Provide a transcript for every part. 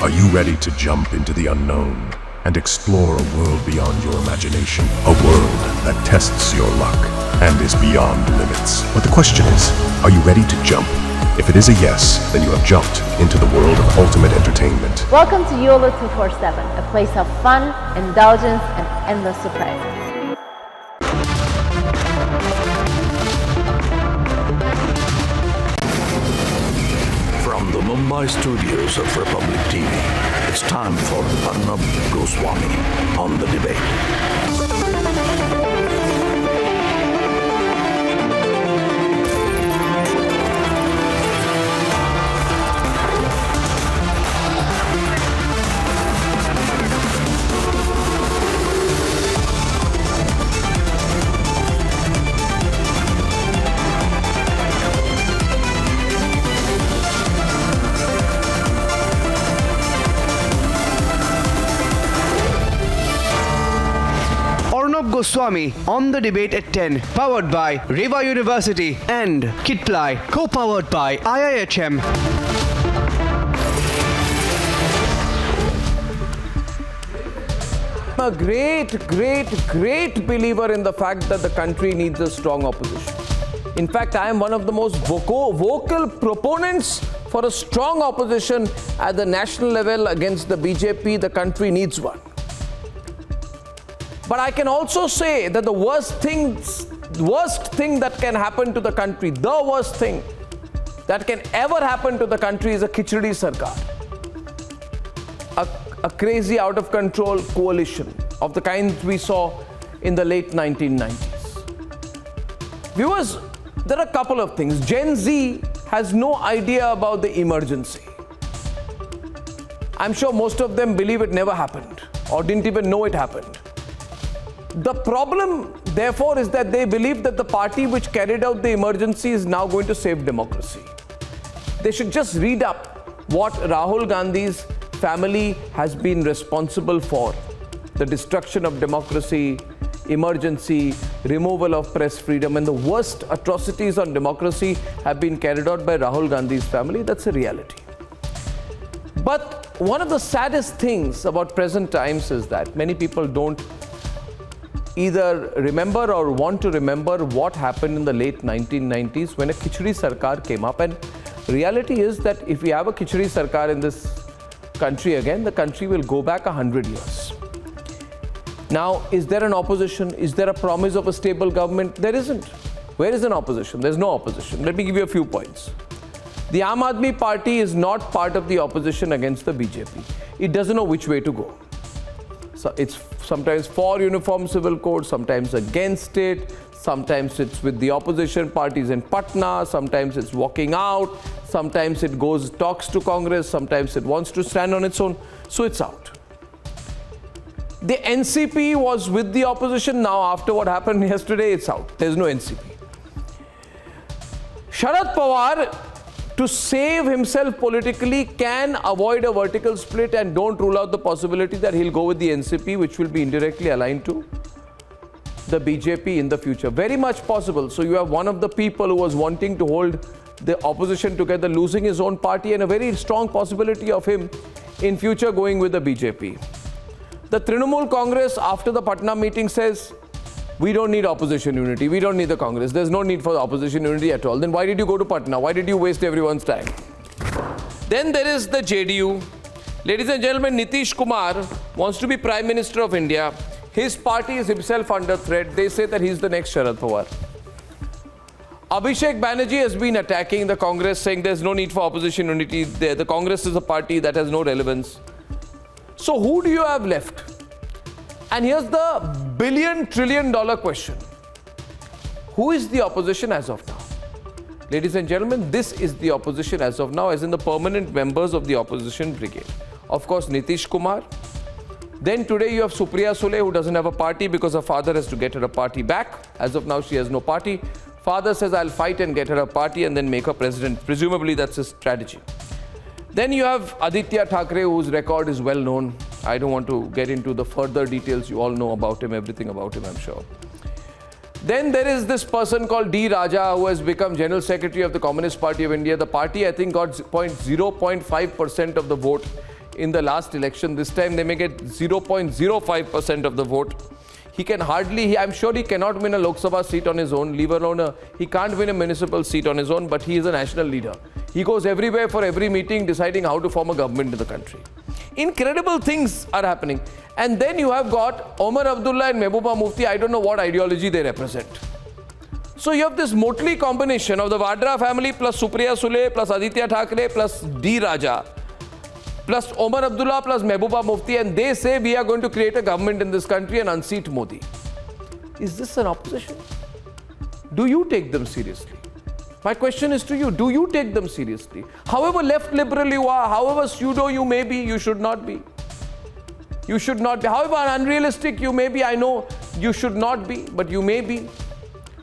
Are you ready to jump into the unknown and explore a world beyond your imagination? A world that tests your luck and is beyond limits. But the question is, are you ready to jump? If it is a yes, then you have jumped into the world of ultimate entertainment. Welcome to YOLO 247, a place of fun, indulgence, and endless surprises. From the Mumbai studios of Republic TV, it's time for Arnab Goswami on the debate. Arnab Goswami on the debate at 10, powered by Reva University and Kitply, co-powered by IIHM. A great believer in the fact that the country needs a strong opposition. In fact, I am one of the most vocal proponents for a strong opposition at the national level against the BJP. The country needs one. But I can also say that the worst thing that can happen to the country, the worst thing that can ever happen to the country is a Khichdi Sarkar. A crazy, out of control coalition of the kind we saw in the late 1990s. Viewers, there are a couple of things. Gen Z has no idea about the emergency. I'm sure most of them believe it never happened or didn't even know it happened. The problem, therefore, is that they believe that the party which carried out the emergency is now going to save democracy. They should just read up what Rahul Gandhi's family has been responsible for: the destruction of democracy, emergency, removal of press freedom, and the worst atrocities on democracy have been carried out by Rahul Gandhi's family. That's a reality. But one of the saddest things about present times is that many people don't either remember or want to remember what happened in the late 1990s when a Khichdi Sarkar came up. And reality is that if we have a Khichdi Sarkar in this country again, the country will go back 100 years. Now, is there an opposition? Is there a promise of a stable government? There isn't. Where is an opposition? There's no opposition. Let me give you a few points. The Aam Aadmi Party is not part of the opposition against the BJP. It doesn't know which way to go. So it's sometimes for uniform civil code, sometimes against it, sometimes it's with the opposition parties in Patna, sometimes it's walking out, sometimes it talks to Congress, sometimes it wants to stand on its own. So it's out. The NCP was with the opposition. Now, after what happened yesterday, it's out. There's no NCP. Sharad Pawar, to save himself politically, can avoid a vertical split and don't rule out the possibility that he'll go with the NCP, which will be indirectly aligned to the BJP in the future. Very much possible. So you have one of the people who was wanting to hold the opposition together, losing his own party, and a very strong possibility of him in future going with the BJP. The Trinamool Congress, after the Patna meeting, says, we don't need opposition unity. We don't need the Congress. There's no need for opposition unity at all. Then why did you go to Patna? Why did you waste everyone's time? Then there is the JDU. Ladies and gentlemen, Nitish Kumar wants to be Prime Minister of India. His party is himself under threat. They say that he's the next Sharad Pawar. Abhishek Banerjee has been attacking the Congress, saying there's no need for opposition unity. The Congress is a party that has no relevance. So who do you have left? And here's the billion-trillion-dollar question. Who is the opposition as of now? Ladies and gentlemen, this is the opposition as of now, as in the permanent members of the opposition brigade. Of course, Nitish Kumar. Then today you have Supriya Sule, who doesn't have a party because her father has to get her a party back. As of now, she has no party. Father says, I'll fight and get her a party and then make her president. Presumably, that's his strategy. Then you have Aditya Thackeray, whose record is well known. I don't want to get into the further details. You all know about him, everything about him, I'm sure. Then there is this person called D. Raja, who has become General Secretary of the Communist Party of India. The party, I think, got 0.5% of the vote in the last election. This time they may get 0.05% of the vote. He can hardly, I'm sure he cannot win a Lok Sabha seat on his own, leave alone he can't win a municipal seat on his own, but he is a national leader. He goes everywhere for every meeting deciding how to form a government in the country. Incredible things are happening. And then you have got Omar Abdullah and Mehbooba Mufti. I don't know what ideology they represent. So you have this motley combination of the Vadra family plus Supriya Sule plus Aditya Thackeray plus D. Raja plus Omar Abdullah plus Mehbooba Mufti, and they say we are going to create a government in this country and unseat Modi. Is this an opposition? Do you take them seriously? My question is to you, do you take them seriously? However left liberal you are, however pseudo you may be, you should not be. You should not be. However unrealistic you may be, I know you should not be, but you may be.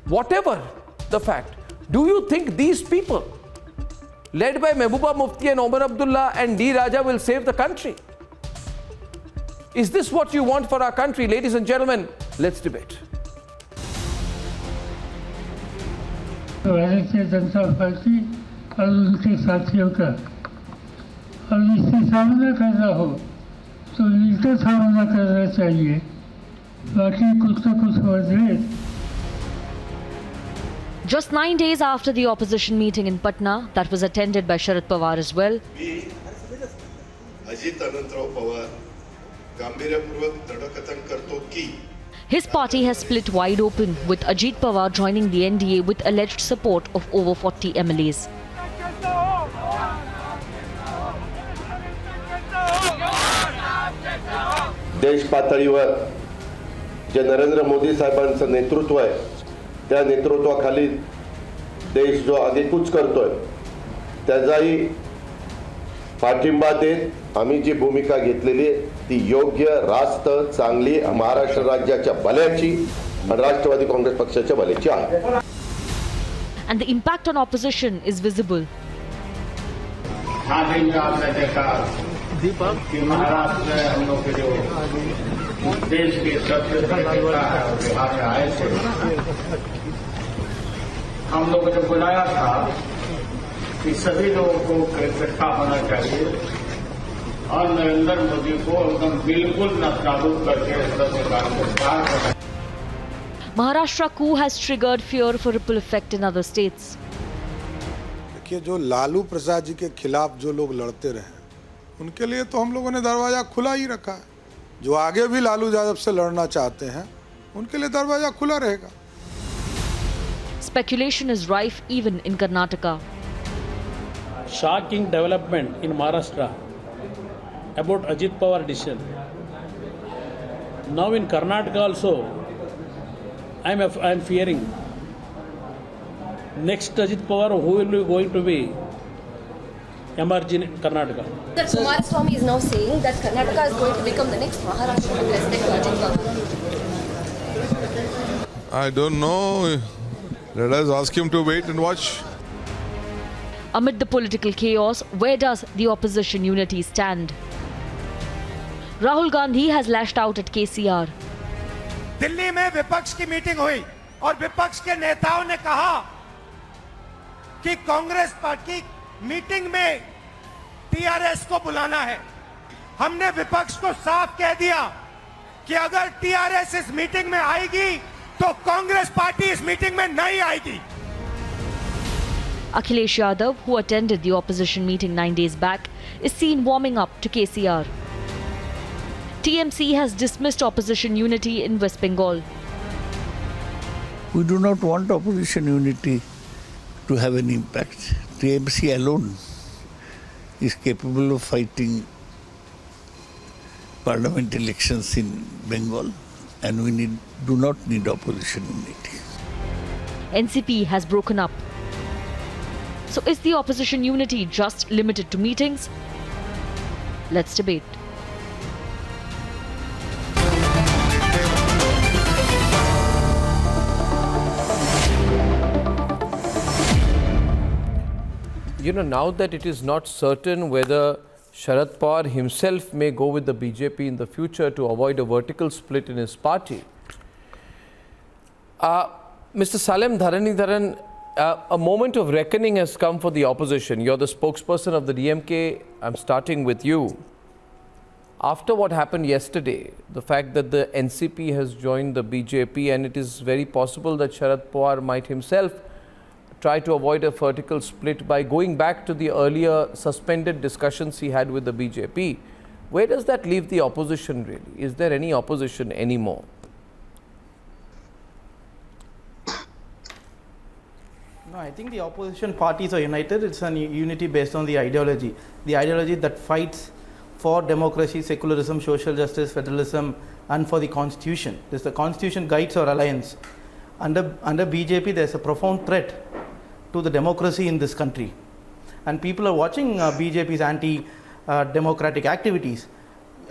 Whatever the fact, do you think these people, led by Mehbooba Mufti and Omar Abdullah and D. Raja, will save the country? Is this what you want for our country? Ladies and gentlemen, let's debate. Bharatiya Janata party और उनके साथियों का और इससे सामना करना हो तो मिलकर सामना करना चाहिए, बाकी कुछ ना कुछ वजह. Just 9 days after the opposition meeting in Patna, that was attended by Sharad Pawar as well. Ajit Pawar गांभीर्यपूर्वक दृढ़कथन करतो की His party has split wide open, with Ajit Pawar joining the NDA with alleged support of over 40 MLAs. देश पातळीवर जे नरेंद्र मोदी साहेबांचं नेतृत्व आहे, त्या नेतृत्वाखाली देश जो आगेकूच करतोय त्याचाही पाठिंबा देत आम्ही जी भूमिका घेतलेली आहे ती योग्य, रास्त, चांगली महाराष्ट्र राज्याच्या भल्याची आणि राष्ट्रवादी काँग्रेस पक्षाच्या भल्याची आहे. And the impact on opposition is visible. हाँ दिन का आपने देखा कि महाराष्ट्र में हम लोग के जो देश के सबसे बड़े नेता है और बिहार में आए थे, हम लोगों ने बुलाया था कि सभी लोगों को इकट्ठा होना चाहिए और नरेंद्र मोदी को एकदम बिल्कुल नाबूद करके सरकार को पार करना. Maharashtra coup has triggered fear for ripple effect in other states. देखिए, जो लालू प्रसाद जी के खिलाफ जो लोग लड़ते रहे उनके लिए तो हम लोगों ने दरवाजा खुला ही रखा है. जो आगे भी लालू यादव से लड़ना चाहते हैं उनके लिए दरवाजा खुला रहेगा. Speculation is rife even in Karnataka. Shocking development in Maharashtra about Ajit Pawar decision. Now in Karnataka also, I'm fearing next Ajit Pawar who will be going to be emerging in Karnataka. That Kumaraswamy is now saying that Karnataka is going to become the next Maharashtra with respect to Ajit Pawar. I don't know. Let us ask him to wait and watch. Amid the political chaos, where does the opposition unity stand? Rahul Gandhi has lashed out at KCR. Delhi में विपक्ष की meeting हुई और विपक्ष के नेताओं ने कहा कि कांग्रेस पार्टी मीटिंग में टीआरएस को बुलाना है. हमने विपक्ष को साफ कह दिया कि अगर टीआरएस इस मीटिंग में आएगी तो कांग्रेस पार्टी इस मीटिंग में नहीं आएगी. Akhilesh Yadav, who attended the opposition meeting 9 days back, is seen warming up to KCR. TMC has dismissed opposition unity in West Bengal. We do not want opposition unity to have any impact. TMC alone is capable of fighting parliament elections in Bengal, and we do not need opposition unity. NCP has broken up. So is the opposition unity just limited to meetings? Let's debate. You know, now that it is not certain whether Sharad Pawar himself may go with the BJP in the future to avoid a vertical split in his party, Mr. Salem Dharanidharan, a moment of reckoning has come for the opposition. You're the spokesperson of the DMK. I'm starting with you. after what happened yesterday, the fact that the NCP has joined the BJP, and it is very possible that Sharad Pawar might himself try to avoid a vertical split by going back to the earlier suspended discussions he had with the BJP, where does that leave the opposition really? Is there any opposition anymore? No, I think the opposition parties are united. It's a unity based on the ideology that fights for democracy, secularism, social justice, federalism, and for the constitution. The constitution guides our alliance. Under BJP, there's a profound threat to the democracy in this country, and people are watching BJP's anti-democratic activities.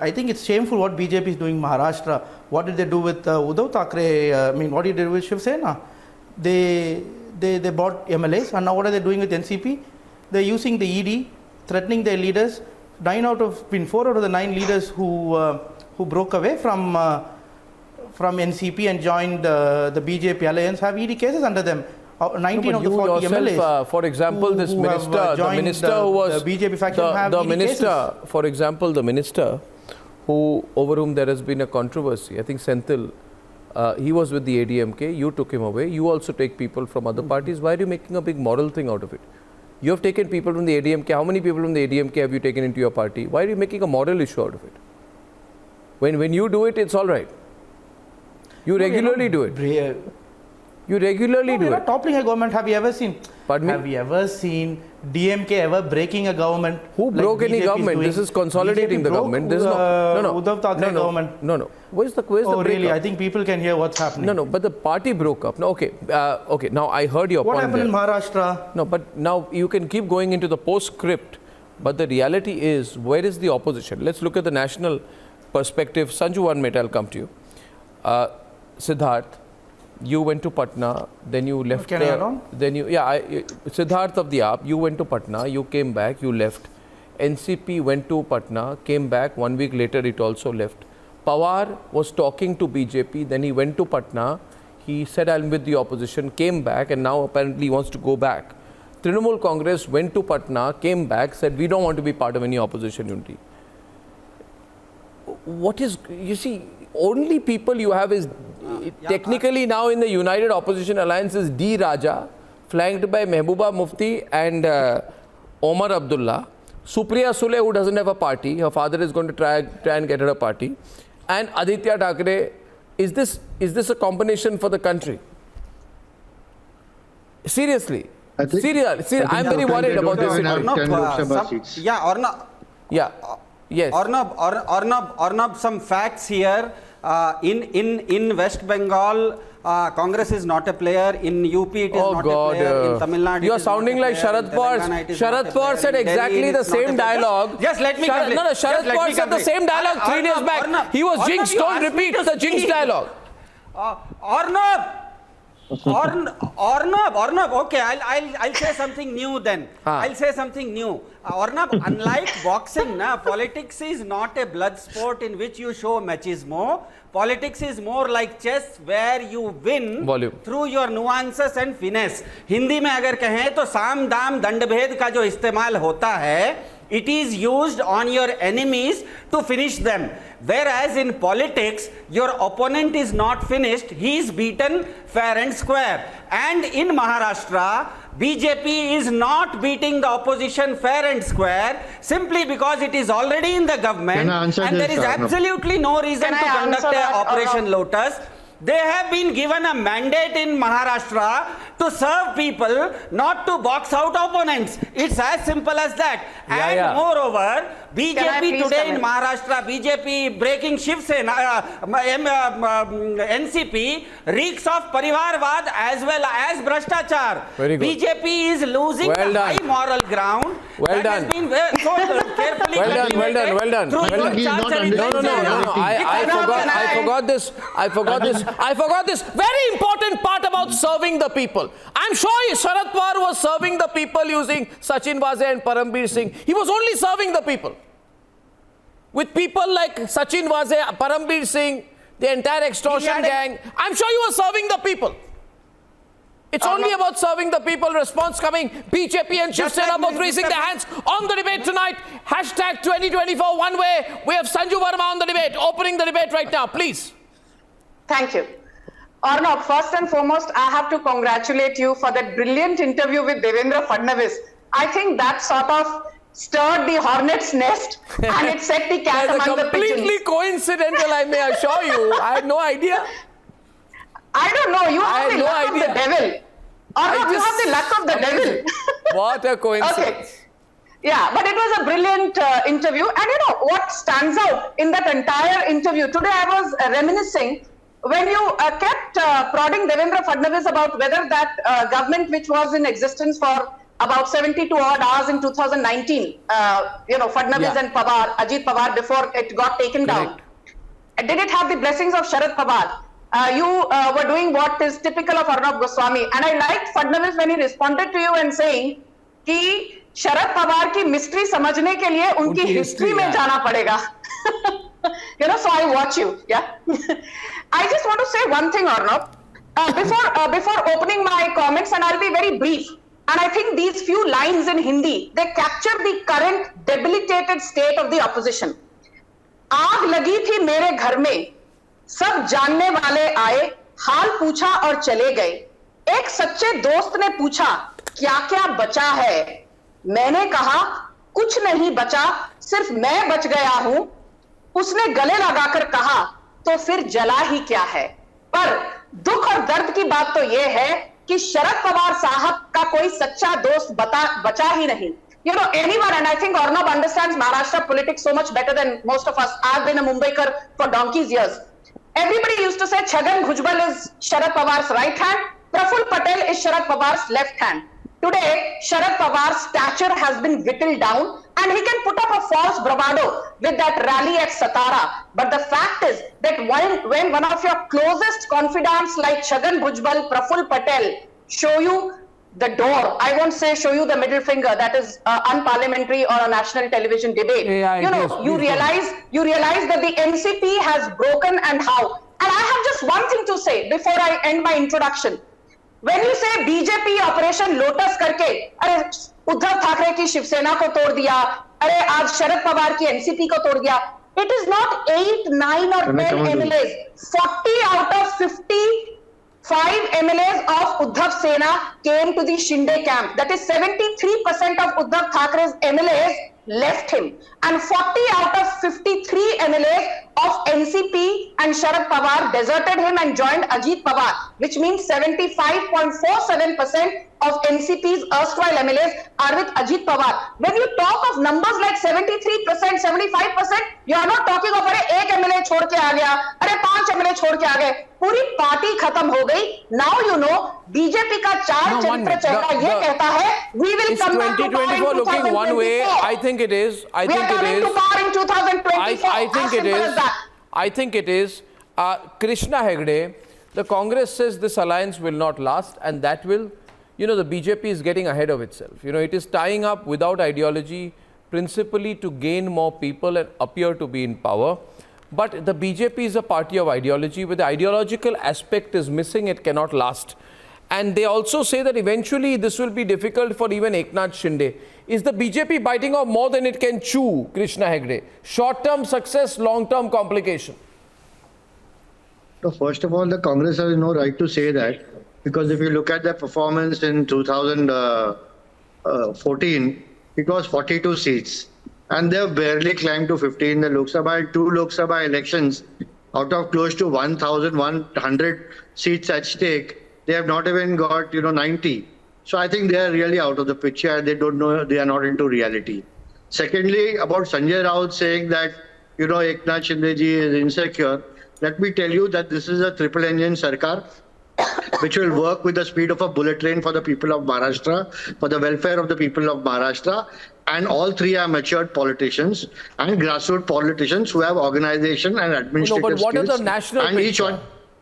I think it's shameful what BJP is doing in Maharashtra. What did they do with Uddhav Thackeray? What did they do with Shiv Sena? They bought MLAs, and now what are they doing with NCP? They're using the ED, threatening their leaders. 4 out of the 9 leaders who broke away from NCP and joined the BJP alliance have ED cases under them. 19 of the 40 MLAs. For example, this minister, the minister who was the BJP faction have ED minister, cases. for example, the minister over whom there has been a controversy, I think Senthil, he was with the ADMK, you took him away, you also take people from other parties. Why are you making a big moral thing out of it? You have taken people from the ADMK. How many people from the ADMK have you taken into your party? Why are you making a moral issue out of it? When you do it, it's all right. You regularly do it. You regularly do it. We're not toppling a government. Have you ever seen? Pardon me? Have you ever seen DMK ever breaking a government? Who broke any government? This is consolidating the government. This is no. Uddhav Thackeray government. No. Where's the breakup? Really? I think people can hear what's happening. No. But the party broke up. No. Okay. Okay. Now I heard your point. What happened there. in Maharashtra? No. But now you can keep going into the postscript. But the reality is, where is the opposition? Let's look at the national perspective. Sanju, 1 minute. I'll come to you. Siddharth. You went to Patna, then you left. Can I add on? Then Siddharth of the AAP, you went to Patna, you came back, you left. NCP went to Patna, came back, 1 week later it also left. Pawar was talking to BJP, then he went to Patna, he said I'm with the opposition, came back, and now apparently he wants to go back. Trinamool Congress went to Patna, came back, said we don't want to be part of any opposition unity. What is, you see, only people you have is technically now in the United Opposition Alliance is D. Raja, flanked by Mehbooba Mufti and Omar Abdullah. Supriya Sule, who doesn't have a party, her father is going to try and get her a party. And Aditya Thackeray. Is this a combination for the country? Seriously. Seriously. I'm very worried about this. Yes. Arnab, some facts here. In West Bengal, Congress is not a player. In UP, it is not a player. In Tamil Nadu, you are sounding like Sharad Pawar. Sharad Pawar said exactly the same dialogue. Just let me complete. Sharad Pawar said the same dialogue 3 days back. He was jinxed. Don't repeat the jinxed dialogue. Arnab, okay, I'll say something new then. I'll say something new. Arnab, unlike boxing, politics is not a blood sport in which you show machismo. Politics is more like chess where you win through your nuances and finesse. Hindi में अगर कहें तो साम दाम दंडभेद का जो इस्तेमाल होता है, it is used on your enemies to finish them. Whereas in politics, your opponent is not finished, he is beaten fair and square. And in Maharashtra, BJP is not beating the opposition fair and square simply because it is already in the government and there is absolutely no reason to conduct Operation Lotus. They have been given a mandate in Maharashtra to serve people, not to box out opponents. It's as simple as that. Moreover, BJP today in Maharashtra, BJP breaking Shiv Sena, NCP reeks of Parivarvad as well as Bhrashtachar. BJP is losing the high moral ground. Well done. Has been so carefully well done. I forgot this very important part about serving the people. I'm sure Sharad Pawar was serving the people using Sachin Vaze and Parambir Singh. He was only serving the people. With people like Sachin Vaze, Parambir Singh, the entire extortion gang, I'm sure you were serving the people. It's only about serving the people. Response coming. BJP and Shiv Sena both raising their hands on the debate tonight. Hashtag 2024 one way. We have Sanju Verma on the debate, opening the debate right now. Please. Thank you. Arnab, first and foremost, I have to congratulate you for that brilliant interview with Devendra Fadnavis. I think that sort of stirred the hornet's nest and it set the cat among the pigeons. Completely coincidental, I may assure you. I had no idea. I don't know. You have the luck of the devil. Arnab, you have the luck of the devil. What a coincidence. Okay. Yeah, but it was a brilliant interview. And you know what stands out in that entire interview? Today I was reminiscing when you kept prodding Devendra Fadnavis about whether that government which was in existence for about 72 odd hours in 2019, Fadnavis and Pawar, Ajit Pawar, before it got taken down. Did it have the blessings of Sharad Pawar? You were doing what is typical of Arnab Goswami. And I liked Fadnavis when he responded to you and saying कि शरद पवार की mystery समझने के लिए उनकी history में जाना पड़ेगा. So I watch you. Yeah. I just want to say one thing, Arnab. Before opening my comments, and I'll be very brief. And I think these few lines in Hindi, they capture the current debilitated state of the opposition. आग लगी थी मेरे घर में, सब जानने वाले आए, हाल पूछा और चले गए. एक सच्चे दोस्त ने पूछा, क्या क्या बचा है? मैंने कहा, कुछ नहीं बचा, सिर्फ मैं बच गया हूं. उसने गले लगाकर कहा, तो फिर जला ही क्या है? पर दुख और दर्द की बात तो यह है कि शरद पवार साहब का कोई सच्चा दोस्त बचा ही नहीं. Anyone, and I think Arnab understands Maharashtra politics so much better than most of us. I've been a Mumbaikar for donkey's years. Everybody used to say Chhagan Bhujbal is Sharad Pawar's right hand, Praful Patel is Sharad Pawar's left hand. Today, Sharad Pawar's stature has been whittled down and he can put up a false bravado with that rally at Satara. But the fact is that when one of your closest confidants like Chhagan Bhujbal, Praful Patel show you the door, I won't say show you the middle finger, that is unparliamentary or a national television debate. You realize that the NCP has broken and how. And I have just one thing to say before I end my introduction. When you say BJP Operation Lotus करके, अरे उद्धव ठाकरे की शिवसेना को तोड़ दिया, अरे आज शरद पवार की NCP को तोड़ दिया. It is not 8, 9 or 10 MLAs. 40 out of 55 MLAs of Uddhav Sena came to the Shinde camp. That is 73% of Uddhav Thakre's MLAs left him. And 40 out of 53 MLAs of NCP and Sharad Pawar deserted him and joined Ajit Pawar, which means 75.47% of NCP's erstwhile MLAs are with Ajit Pawar. When you talk of numbers like 73%, 75%, you are not talking of अरे एक MLA छोड़ के आ गया, अरे 5 MLA छोड़ के आ गए, पूरी पार्टी खत्म हो गई. Now you know बीजेपी का चार चरित्र चेहरा ये कहता है we will come back to power in 2024. Looking one way, I think it is. I think it is. To power in 2024. I think it is. Krishna Hegde, the Congress says this alliance will not last, and that will. The BJP is getting ahead of itself. It is tying up without ideology, principally to gain more people and appear to be in power. But the BJP is a party of ideology. Where the ideological aspect is missing, it cannot last. And they also say that eventually this will be difficult for even Eknath Shinde. Is the BJP biting off more than it can chew, Krishna Hegde? Short-term success, long-term complication. So first of all, the Congress has no right to say that. Because if you look at their performance in 2014, it was 42 seats. And they have barely climbed to 50 in the Lok Sabha. And 2 Lok Sabha elections, out of close to 1,100 seats at stake, they have not even got, 90. So I think they are really out of the picture. They don't know, they are not into reality. Secondly, about Sanjay Raut saying that, Eknath Shinde ji is insecure. Let me tell you that this is a triple engine sarkar, which will work with the speed of a bullet train for the people of Maharashtra, for the welfare of the people of Maharashtra. And all three are matured politicians and grassroots politicians who have organization and administrative skills. But what is the national picture?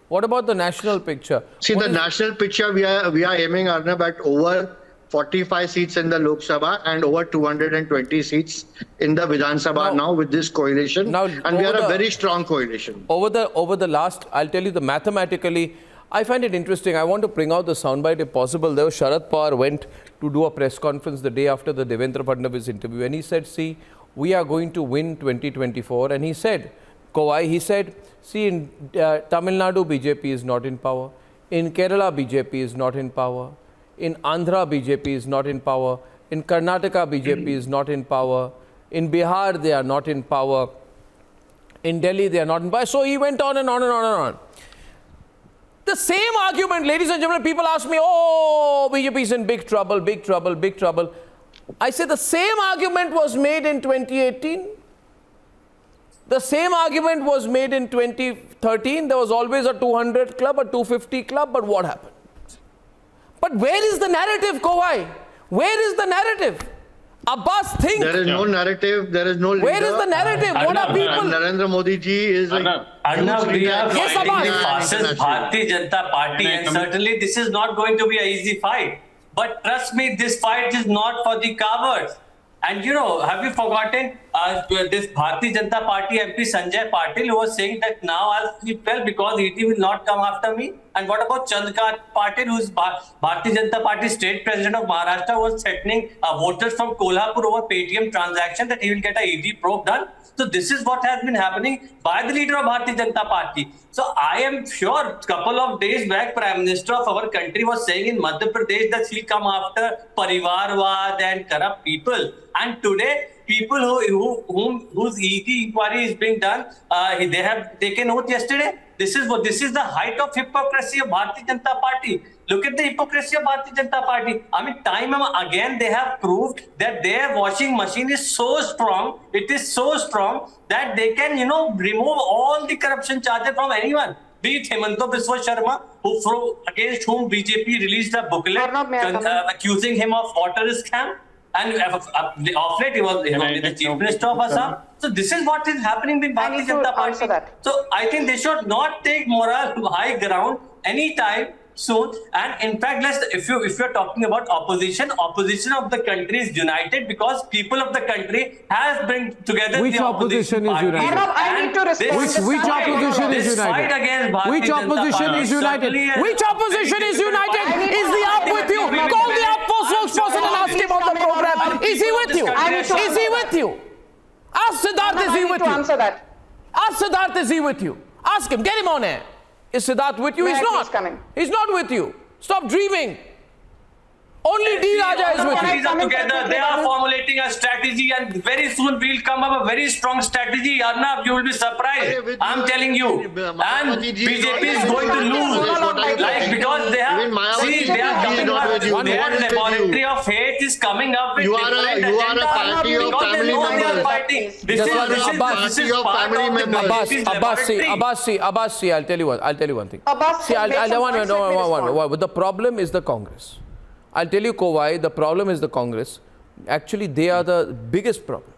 What about the national picture? See, the national picture, we are aiming, Arnab, at over 45 seats in the Lok Sabha and over 220 seats in the Vidhan Sabha now with this coalition. And we are a very strong coalition. Over the last, I'll tell you mathematically, I find it interesting. I want to bring out the soundbite if possible. There was Sharad Pawar went to do a press conference the day after the Devendra Fadnavis interview, and he said, see, we are going to win 2024. And he said, Kowai, he said, see, in Tamil Nadu, BJP is not in power. In Kerala, BJP is not in power. In Andhra, BJP is not in power. In Karnataka, BJP is not in power. In Bihar, they are not in power. In Delhi, they are not in power. So he went on and on and on and on. The same argument, ladies and gentlemen, people ask me, oh, BJP is in big trouble, big trouble, big trouble. I say the same argument was made in 2018. The same argument was made in 2013. There was always a 200 club, a 250 club, but what happened? But where is the narrative, Kowai? Where is the narrative? Abbas thinks... There is no narrative, there is no leader. Where is the narrative? What are people... Narendra Modi ji is like... Arnab, we are Yes, fighting Abbas. the fastest Bharatiya Janata Party, and certainly this is not going to be an easy fight. But trust me, this fight is not for the cowards. And you know, have you forgotten this Bharatiya Janata Party MP Sanjay Patil, who was saying that now I'll sleep well because ED will not come after me? And what about Chandkar Patil, who is Bharatiya Janata Party state president of Maharashtra, was threatening voters from Kolhapur over Paytm transaction that he will get a ED probe done? So this is what has been happening by the leader of Bharatiya Janata Party. So I am sure a couple of days back, Prime Minister of our country was saying in Madhya Pradesh that he'll come after Parivarwad and corrupt people. And today, people whose ED inquiry is being done, they have taken oath yesterday. This is the height of hypocrisy of Bharatiya Janata Party. Look at the hypocrisy of Bharatiya Janata Party. I mean, time and again they have proved that their washing machine is so strong. It is so strong that they can, remove all the corruption charges from anyone. Be it Hemanta Biswa Sharma, against whom BJP released a booklet accusing him of water scam. And of late, he was the Chief Minister of Assam. So this is what is happening with Bharatiya Janata Party. So I think they should not take moral high ground anytime soon. And in fact, if you're talking about opposition of the country is united because people of the country has bring together which the opposition is united? Arnab, I need to respond. Which opposition is this fight united? against Bharatiya Which Janata opposition Party is united? certainly Which opposition is united? Is the up with you? Call the up for spokesperson and ask him on the program. Is he with you? Is he with you? Ask Siddharth, is he with you? Answer that. Ask Siddharth, is he with you? Ask him, get him on air. Is Siddharth with you? He's not. He's not with you. Stop dreaming. Only D Raja is with you. Together, they are formulating a strategy, and very soon we'll come up with a very strong strategy. Arnab, you will be surprised. I'm telling you. And BJP is going to lose. Because they have, they are coming up. Their laboratory of hate is coming up with different agenda. You are a party of family members. This is part of the Abbas, I'll tell you one thing. See, the problem is the Congress. I'll tell you, Kowai, the problem is the Congress. Actually, they are the biggest problem.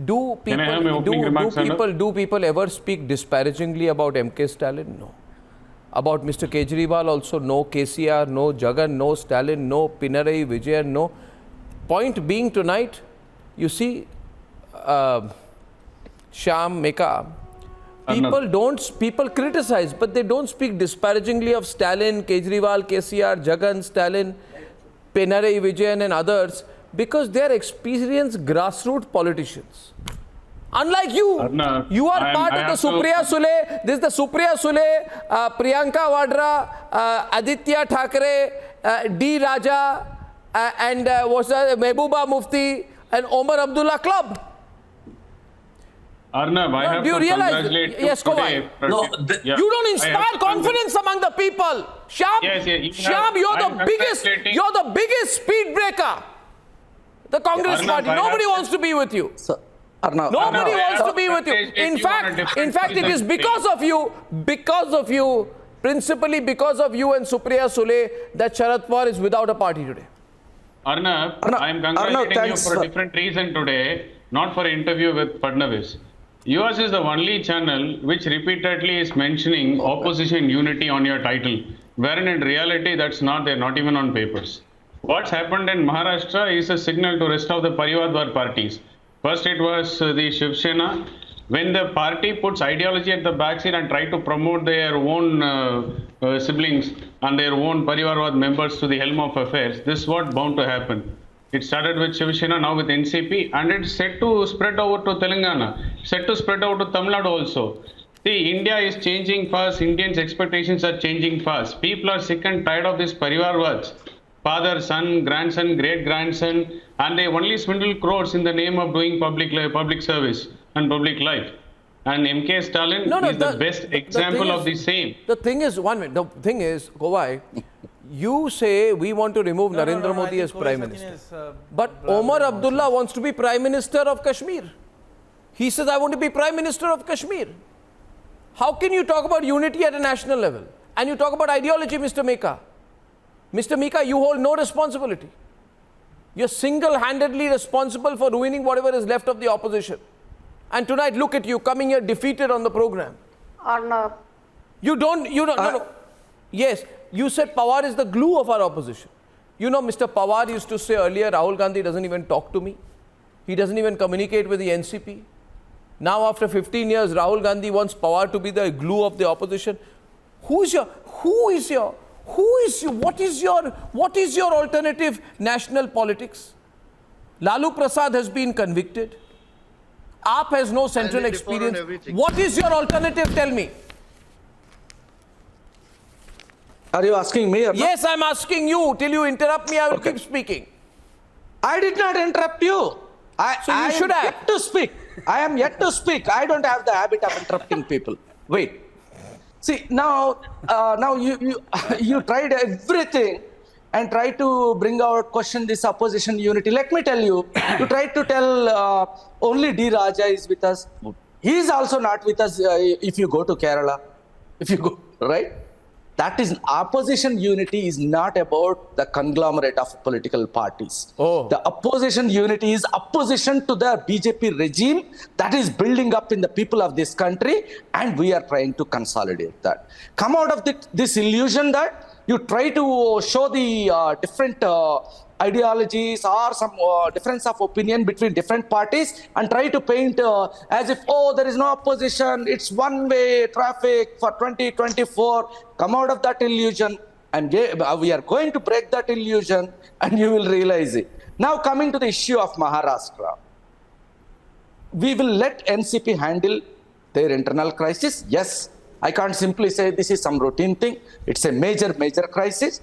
Do people ever speak disparagingly about MK Stalin? No. About Mr. Kejriwal also? No. KCR? No. Jagan? No. Stalin? No. Pinarayi Vijayan? No. Point being tonight, you see, Shyam, Meka, people criticize, but they don't speak disparagingly of Stalin, Kejriwal, KCR, Jagan, Stalin, Pinarayi Vijayan and others because they are experienced grassroots politicians. Unlike you, you are part of the Supriya Sule, this is the Supriya Sule, Priyanka Vadra, Aditya Thackeray, D. Raja, and Mehbooba Mufti and Omar Abdullah Club. Arnab, I have do you to realize? congratulate Yes, go on. You don't inspire confidence among the people. Shyam, you're the biggest speed breaker. The Congress party. Nobody wants to be with you. Nobody wants to be with you. In fact, it is because of you, principally because of you and Supriya Sule, that Sharad Pawar is without a party today. Arnab, I am congratulating you for a different reason today, not for an interview with Fadnavis. Yours is the only channel which repeatedly is mentioning opposition unity on your title, wherein in reality that's not there, not even on papers. What's happened in Maharashtra is a signal to rest of the Parivarwad parties. First it was the Shiv Sena, When the party puts ideology at the backseat and try to promote their own siblings and their own Parivarwad members to the helm of affairs, this is what bound to happen. It started with Shiv Sena, now with NCP, and it's set to spread over to Telangana, set to spread over to Tamil Nadu also. See, India is changing fast, Indians' expectations are changing fast. People are sick and tired of this Parivarwads. Father, son, grandson, great-grandson, and they only swindle crores in the name of doing public service and public life. And MK Stalin is the best example of the same. The thing is, Kovai, you say we want to remove Narendra Modi as Prime Minister. But Omar Abdullah wants to be Prime Minister of Kashmir. He says, I want to be Prime Minister of Kashmir. How can you talk about unity at a national level? And you talk about ideology, Mr. Meka. Mr. Meka, you hold no responsibility. You're single-handedly responsible for ruining whatever is left of the opposition. And tonight, look at you coming here defeated on the program. Arnab. No. Yes, you said Pawar is the glue of our opposition. You know, Mr. Pawar used to say earlier, Rahul Gandhi doesn't even talk to me. He doesn't even communicate with the NCP. Now, after 15 years, Rahul Gandhi wants Pawar to be the glue of the opposition. What is your alternative national politics? Lalu Prasad has been convicted. AAP has no central experience. What is your alternative? Tell me. Are you asking me? Yes, I'm asking you. Till you interrupt me, I will keep speaking. I did not interrupt you. You should have. Yet to speak. I am yet to speak. I don't have the habit of interrupting people. Wait. See, now you tried everything and try to bring out, question this opposition unity. Let me tell you, you tried to tell only D. Raja is with us. He is also not with us if you go to Kerala. If you go, right? That is, opposition unity is not about the conglomerate of political parties. The opposition unity is opposition to the BJP regime that is building up in the people of this country, and we are trying to consolidate that. Come out of this illusion that you try to show the different ideologies or some difference of opinion between different parties and try to paint as if, there is no opposition, it's one-way traffic for 2024. Come out of that illusion, and we are going to break that illusion, and you will realize it. Now, coming to the issue of Maharashtra, we will let NCP handle their internal crisis. Yes, I can't simply say this is some routine thing. It's a major crisis.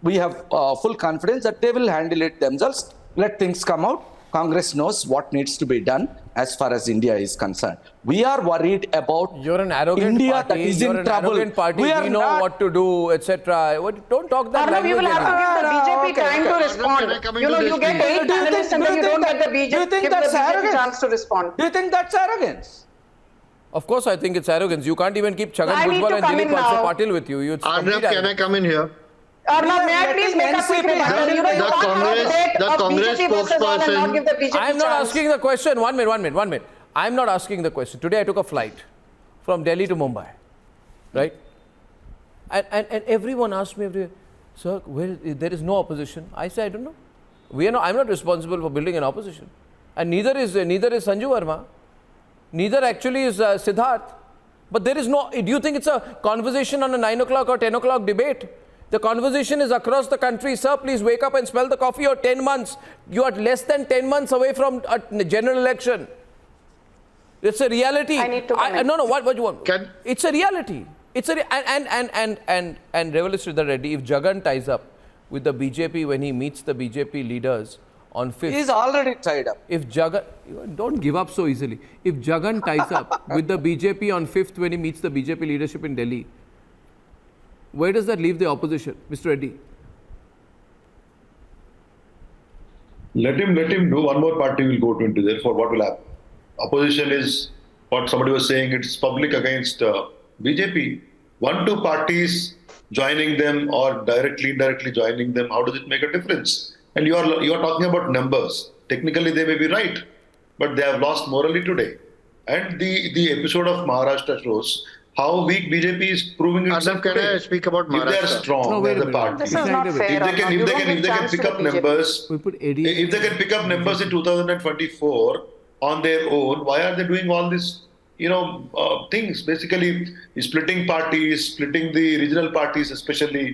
We have full confidence that they will handle it themselves. Let things come out. Congress knows what needs to be done as far as India is concerned. We are worried about You're an arrogant India party. that is You're in an trouble. arrogant party. We know what to do, etc. Don't talk that Arnab, language. you will have to give the BJP time to respond. You get 8 panelists and then you don't get the BJP, give the BJP chance to respond. Do you think that's arrogance? Of course, I think it's arrogance. You can't even keep Chhagan I need Bhujbal to and come Dilip in Walse now. Patil with you. Arnab, can I come in here? Arnab, may I please make a quick remark? You The Congress BJP versus all and not give the BJP I'm not chance. asking the question. One minute. I'm not asking the question. Today I took a flight from Delhi to Mumbai, right? And everyone asked me, sir, there is no opposition. I said, I don't know. I'm not responsible for building an opposition. And neither is Sanju Verma. Neither actually is Siddharth. But there is no, do you think it's a conversation on a 9 o'clock or 10 o'clock debate? The conversation is across the country. Sir, please wake up and smell the coffee. You're 10 months. You are less than 10 months away from a general election. It's a reality. I need to comment. No, what you want? It's a reality. It's a and Revolution Reddy, if Jagan ties up with the BJP when he meets the BJP leaders on 5th. He is already tied up. If Jagan, don't give up so easily. If Jagan ties up with the BJP on 5th when he meets the BJP leadership in Delhi, where does that leave the opposition, Mr. Reddy? Let him do. One more party will go into there. For what will happen? Opposition is what somebody was saying. It's public against BJP. 1-2 parties joining them or indirectly joining them. How does it make a difference? And you are talking about numbers. Technically, they may be right, but they have lost morally today. And the episode of Maharashtra shows how weak BJP is proving itself. Arnab, can I speak about Maharashtra? If they are strong as a party, This is not fair. if they can pick up numbers, if they can pick up numbers in 2024 on their own. Why are they doing all this, things? Basically, splitting parties, splitting the regional parties, especially.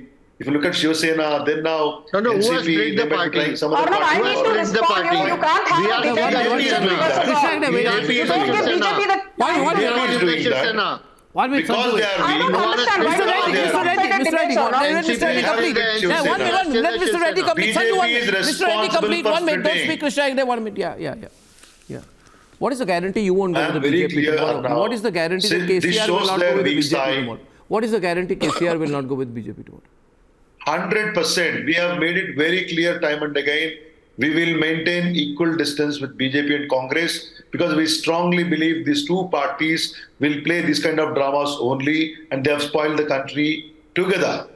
If you look at Shiv Sena, then now NCP, they might be trying some other Arnab, I party. need to respond. You can't have a debate on BJP versus BJP is doing that. Because they are I don't understand why Mr. Reddy complete. Mr. Reddy complete. 1 minute. Don't speak, Mr. Reddy. 1 minute. Yeah. What is the guarantee you won't go with the BJP tomorrow? What is the guarantee that KCR will not go with the BJP tomorrow? What is the guarantee KCR will not go with BJP tomorrow? 100%. We have made it very clear time and again. We will maintain equal distance with BJP and Congress because we strongly believe these two parties will play this kind of dramas only, and they have spoiled the country together.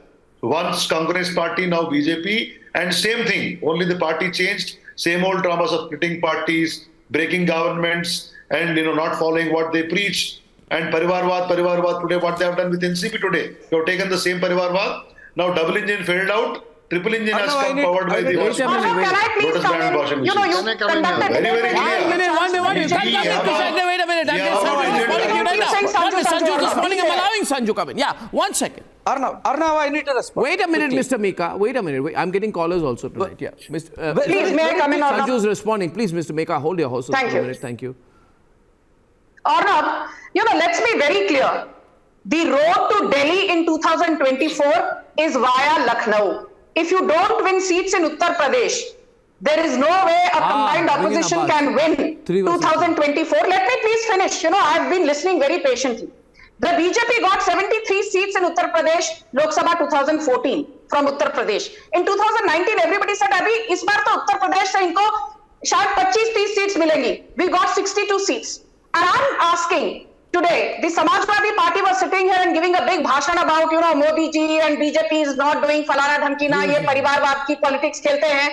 Once Congress party, now BJP, and same thing. Only the party changed. Same old dramas of splitting parties, breaking governments, and not following what they preach. And Parivarvad today, what they have done with NCP today. They have taken the same Parivarvad. Now double engine failed out. Triple engine has come powered by the Can I please come in? You conducted very clear. One minute. Wait a minute. Sanju this morning. I'm allowing Sanju come in. Yeah, 1 second. Arnab, I need to respond. Wait a minute, Mr. Meka. Wait a minute. I'm getting callers also tonight. Yeah. Please, may I come in, Arnab? Sanju is responding. Please, Mr. Meka, hold your horses for a minute. Thank you. Arnab, let's be very clear. The road to Delhi in 2024 is via Lucknow. If you don't win seats in Uttar Pradesh, there is no way a combined opposition can win 2024. Let me please finish. I've been listening very patiently. The BJP got 73 seats in Uttar Pradesh, Lok Sabha 2014 from Uttar Pradesh. In 2019, everybody said, "Abhi, is baar to Uttar Pradesh se inko shayad 25-30 seats milengi." We got 62 seats. And I'm asking, today, the Samajwadi Party was sitting here and giving a big bhashan about, Modi ji and BJP is not doing falana dhamkina, ye parivarvad ki politics khelte hain.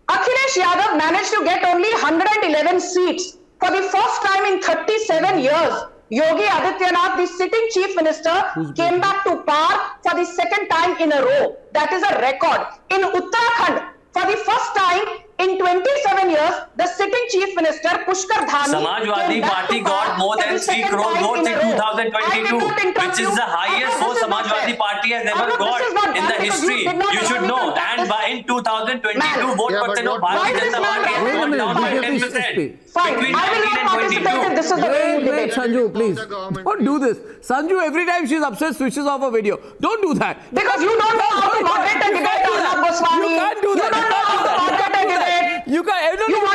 Akhilesh Yadav managed to get only 111 seats for the first time in 37 years. Yogi Adityanath, the sitting chief minister, came back to power for the second time in a row. That is a record. In Uttarakhand, for the first time in 27 years, the sitting chief minister, Pushkar Dhami, Samajwadi Party got more than 3 crore votes in 2022, which is the highest vote Samajwadi Party has ever got in the history. You should know. And in 2022, vote percent of Bharatiya Janata Party has gone down by 10%. Between 19 and 22. Wait, Sanju, please. Don't do this. Sanju, every time she's upset, switches off a video. Don't do that. Because you don't know how to moderate a debate, Arnab Goswami. You can't do that. You can't do that.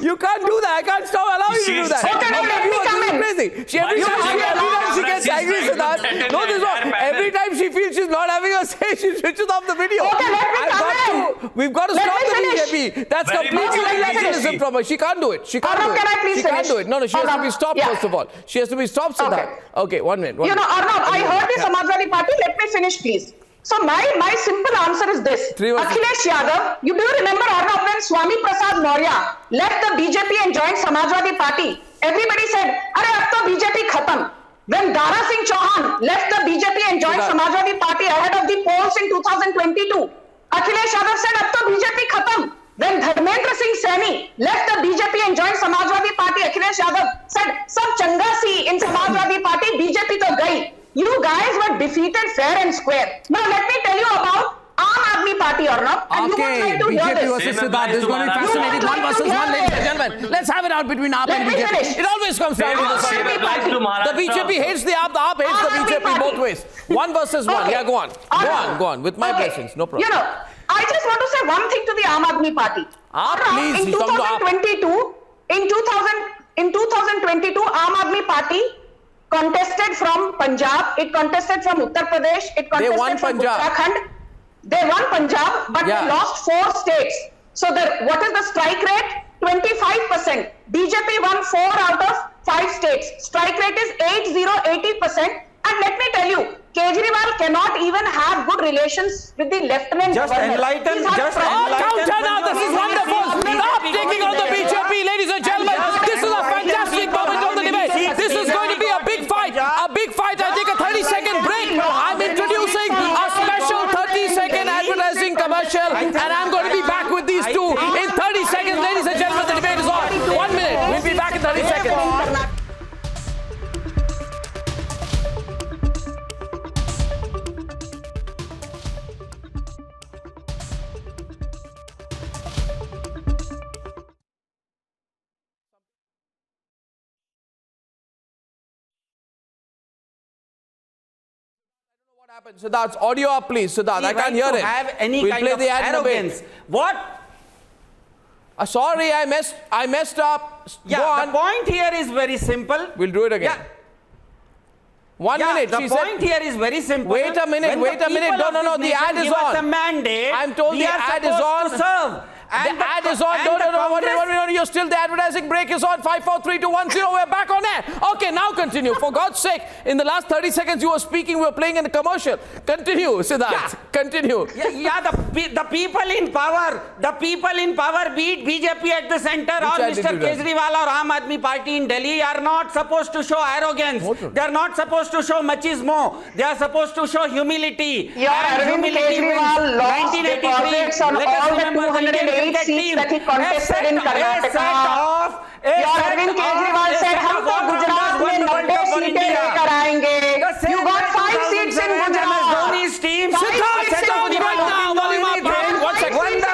You can't do that. I can't stop allowing you to do that. Okay, let me come in. Crazy. Every time she gets angry with that. No, this is what. Every time she feels she's not having a say, she switches off the video. Okay, let me come in. We've got to stop the BJP. That's completely unilateralism from her. She can't do it. She can't do it. Can I please finish? She can't do it. No, she has to be stopped first of all. She has to be stopped so that. Okay, 1 minute. Arnab, I heard the Samajwadi Party. Let me finish, please. So my simple answer is this. Akhilesh Yadav, do you remember, Arnab, when Swami Prasad Maurya left the BJP and joined Samajwadi Party? Everybody said, "Arey, ab to BJP khatam." When Dara Singh Chauhan left the BJP and joined Samajwadi Party ahead of the polls in 2022, Akhilesh Yadav said, "Ab to BJP khatam." When Dharmendra Singh Saini left the BJP and joined Samajwadi Party, Akhilesh Yadav said, "Sab changa si in Samajwadi Party, BJP to gai." You guys were defeated fair and square. Now let me tell you about Aam Aadmi Party, Arnab. And okay, BJP versus Siddharth. This is going to be fascinating. 1 versus 1, ladies and gentlemen. Let's have it out between AAP and BJP. It always comes down to this. The BJP hates the AAP hates the BJP both ways. 1 versus 1. Yeah, go on. Go on. With my blessings. No problem. I just want to say one thing to the Aam Aadmi Party. Please, in 2022, Aam Aadmi Party contested from Punjab, it contested from Uttar Pradesh, it contested from Uttarakhand. They won Punjab, but they lost 4 states. So what is the strike rate? 25%. BJP won 4 out of 5 states. Strike rate is 80%. And let me tell you, Kejriwal cannot even have good relations with the lieutenant governor. Count now, this is wonderful. Stop taking on the BJP, ladies and gentlemen. This is a fantastic moment of the debate. This is going to be a big fight. I take a 30-second break. I'm introducing a special 30-second advertising commercial, and I'm going to be back with these two in 30 seconds. Ladies and gentlemen, the debate is on. Siddharth, audio up, please. Siddharth, I can't hear it. Have any we'll kind play of the ad arrogance. What? Sorry, I messed up. Yeah, Go on. the point here is very simple. We'll do it again. Yeah. 1 minute. The point here is very simple. Wait a minute. When wait a minute. No. The ad is on. The mandate. I'm told the ad is on. To serve. And the ad is on. No. You're still, the advertising break is on. 5, 4, 3, 2, 1, 0. We're back on air. Okay, now continue. For God's sake, in the last 30 seconds you were speaking, we were playing in a commercial. Continue, Siddharth. Yeah. Continue. The people in power, be it BJP at the center or Mr. Kejriwal or Aam Aadmi Party in Delhi, are not supposed to show arrogance. They are not supposed to show machismo. They are supposed to show humility. Your Arvind Kejriwal lost deposits on all the 208 seats that he contested in Karnataka. Your Arvind Kejriwal said, "हम तो गुजरात में 90 सीटें लेकर आएंगे." You got 5 seats in Gujarat. Dhoni's team. Siddharth, stop right now. One second. Won the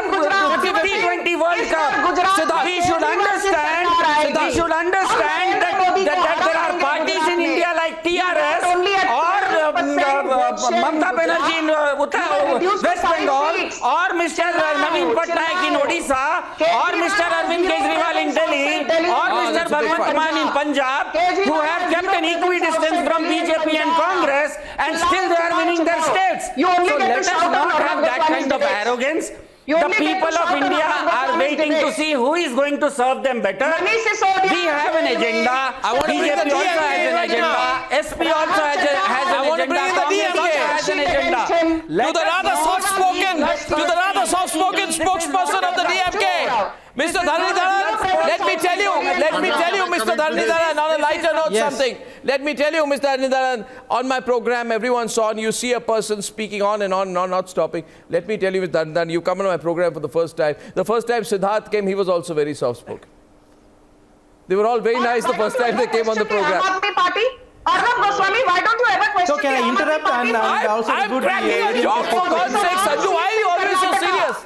50-20 World Cup. We should understand that there are parties in India like TRS or Mamata Banerjee in West Bengal, or Mr. Naveen Patnaik in Odisha, or Mr. Arvind Kejriwal in Delhi, or Mr. Bhagwant Mann in Punjab, who have kept an equidistance from BJP and Congress, and still they are winning their states. So let us not have that kind of arrogance. The people of India are waiting to see who is going to serve them better. We have an agenda. BJP also has an agenda. SP also has an agenda. Congress also has an agenda. To the rather soft-spoken spokesperson of the DMK, Mr. Dharanidharan, let me tell you, Mr. Dharanidharan, on a lighter note, something. Let me tell you, Mr. Dharanidharan, on my program, everyone saw, and you see a person speaking on and on, not stopping. Let me tell you, Mr. Dharanidharan, you come on my program for the first time. The first time Siddharth came, he was also very soft-spoken. They were all very nice the first time they came on the program. Arnab Goswami, why don't you ever question? So can I interrupt and also I'm cracking a joke, for God's sake, Sanju. Why are you always so serious?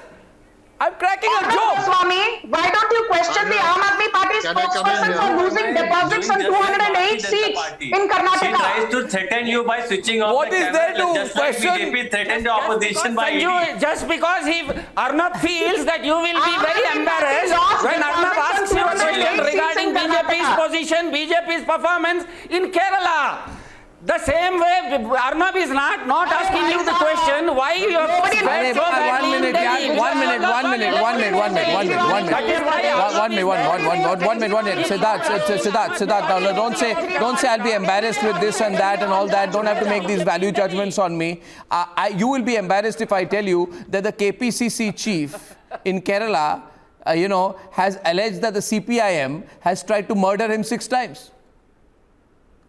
I'm cracking a joke. Goswami, why don't you question the Aam Aadmi Party spokesperson for losing deposits on 208 seats in Karnataka? She tries to threaten you by switching off What the is there camera, to just like question? BJP threatened the opposition by Sanju, just because Arnab feels that you will be very embarrassed when Arnab asks you a question regarding BJP's position, BJP's performance in Kerala. The same way, Arnab is not asking you the question why you are so badly in Delhi. One minute. Siddharth, now don't say I'll be embarrassed with this and that and all that. Don't have to make these value judgments on me. You will be embarrassed if I tell you that the KPCC chief in Kerala, has alleged that the CPIM has tried to murder him 6 times.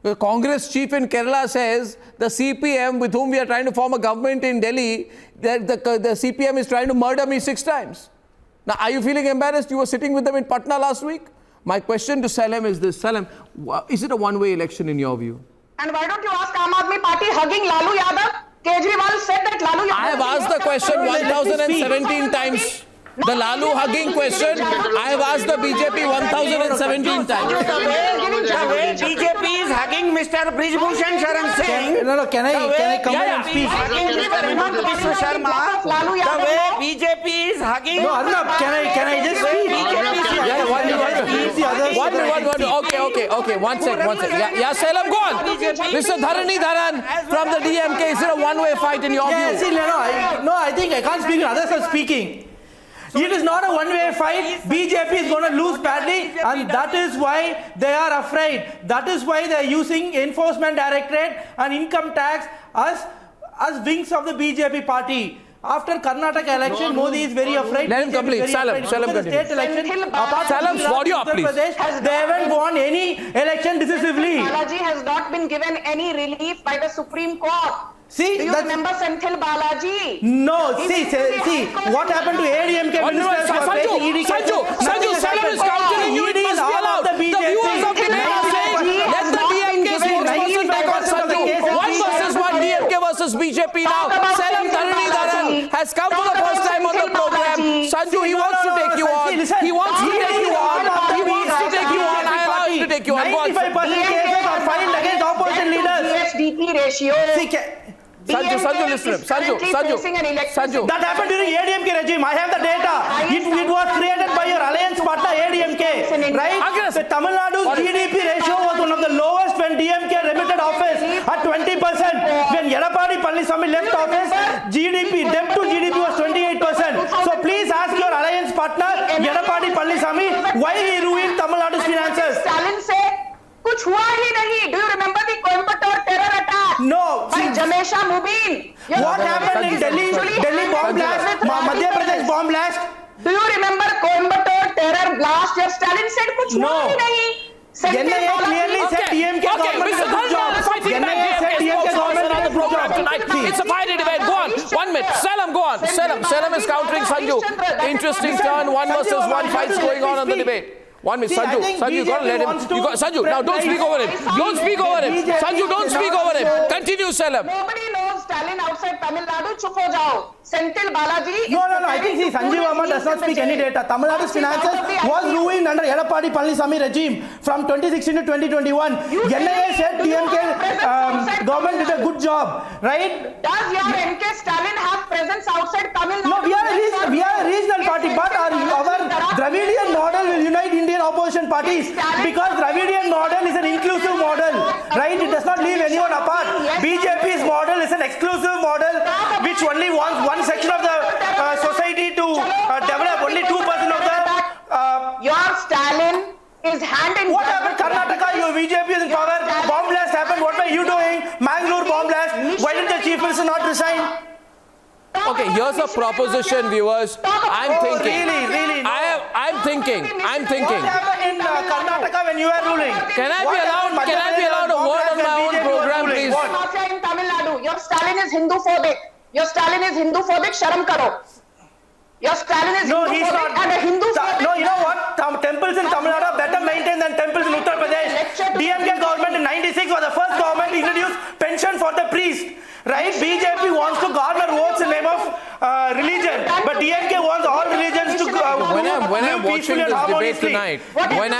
The Congress chief in Kerala says the CPM with whom we are trying to form a government in Delhi, that the CPM is trying to murder me 6 times. Now, are you feeling embarrassed? You were sitting with them in Patna last week. My question to Salem is this. Salem, is it a one-way election in your view? And why don't you ask Aam Aadmi Party hugging Lalu Yadav? Kejriwal said that Lalu Yadav... I have asked the question 1017 times. The Lalu hugging question, I have asked the BJP 1017 times. The way BJP is hugging Mr. Brijbhushan Sharan Singh. Can I come and speak? Hugging Mr. Himant Biswa Sharma. The way BJP is hugging. No, Arnab, can I just speak? Okay. One sec. Yeah, Salem, go on. Mr. Dharanidharan from the DMK, is it a one-way fight in your view? I think I can't speak when others are speaking. It is not a one-way fight. BJP is going to lose badly, and that is why they are afraid. That is why they are using Enforcement Directorate and Income Tax as wings of the BJP party. After Karnataka election, Modi is very afraid. Let him complete. Salem, continue. State election, apart Salem, audio, please. They haven't won any election decisively. Balaji has not been given any relief by the Supreme Court. See, do you remember Senthil Balaji? No, see, what happened to ADMK ministers who are facing ED cases? Sanju, Salem is countering you. It must be allowed. The viewers of debate are saying, let the DMK spokesperson back on Sanju. 1 versus 1, DMK versus BJP now. Salem Dharanidharan has come for the first time on the program. Sanju, he wants to take you on. He wants to take you on. I allow him to take you on. 95% cases are filed against opposition leaders. DSDP ratio. Sanju, listen to him. Sanju. That happened during ADMK regime. I have the data. It was created by your alliance partner ADMK, right? The Tamil Nadu's GDP ratio was one of the lowest when DMK remitted office at 20%. When Yedapadi Palaniswamy left office, debt to GDP was 28%. So please ask your alliance partner Yedapadi Palaniswamy why he ruined Tamil Nadu's finances. Stalin said, कुछ हुआ ही नहीं. Do you remember the Coimbatore terror attack? No. By Jamesha Mubin. What happened in Delhi? Delhi bomb blast, Madhya Pradesh bomb blast. Do you remember Coimbatore terror blast? Your Stalin said कुछ हुआ ही नहीं. NIA clearly said DMK government did a good job. NIA said DMK government did a good job tonight. It's a fighting debate. Go on. 1 minute. Selam, go on. Selam is countering Sanju. Interesting turn. 1 versus 1 fights going on the debate. 1 minute. Sanju, you got to let him. Sanju, now don't speak over him. Don't speak over him. Sanju, don't speak over him. Continue, Selam. Nobody knows Stalin outside Tamil Nadu. Chup ho jao. Senthil Balaji. No. I think Sanjeev Verma does not speak any data. Tamil Nadu's finances was ruined under Yedapadi Palaniswamy regime from 2016 to 2021. NIA said DMK government did a good job, right? Does your MK Stalin have presence outside Tamil Nadu? No, we are a regional party, but our Dravidian model will unite Indian opposition parties because Dravidian model is an inclusive model, right? It does not leave anyone apart. BJP's model is an exclusive model which only wants one section of the society to develop. Only 2% of the. Your Stalin is hand in. What happened? Karnataka, your BJP is in power. Bomb blast happened. What were you doing? Mangalore bomb blast. Why did the chief minister not resign? Okay, here's a proposition, viewers. I'm thinking. Really? No. I'm thinking. What happened in Karnataka when you were ruling? Can I be allowed a word on my own program, please? Mafia in Tamil Nadu. Your Stalin is Hindu-phobic. Sharam karo. Your Stalin is Hindu-phobic and a Hindu. No, you know what? Temples in Tamil Nadu are better maintained than temples in Uttar Pradesh. DMK government in 96 was the first government to introduce pension for the priest. Right? BJP wants to garner votes in the name of religion, but DMK wants all religions to when I'm watching this debate tonight, when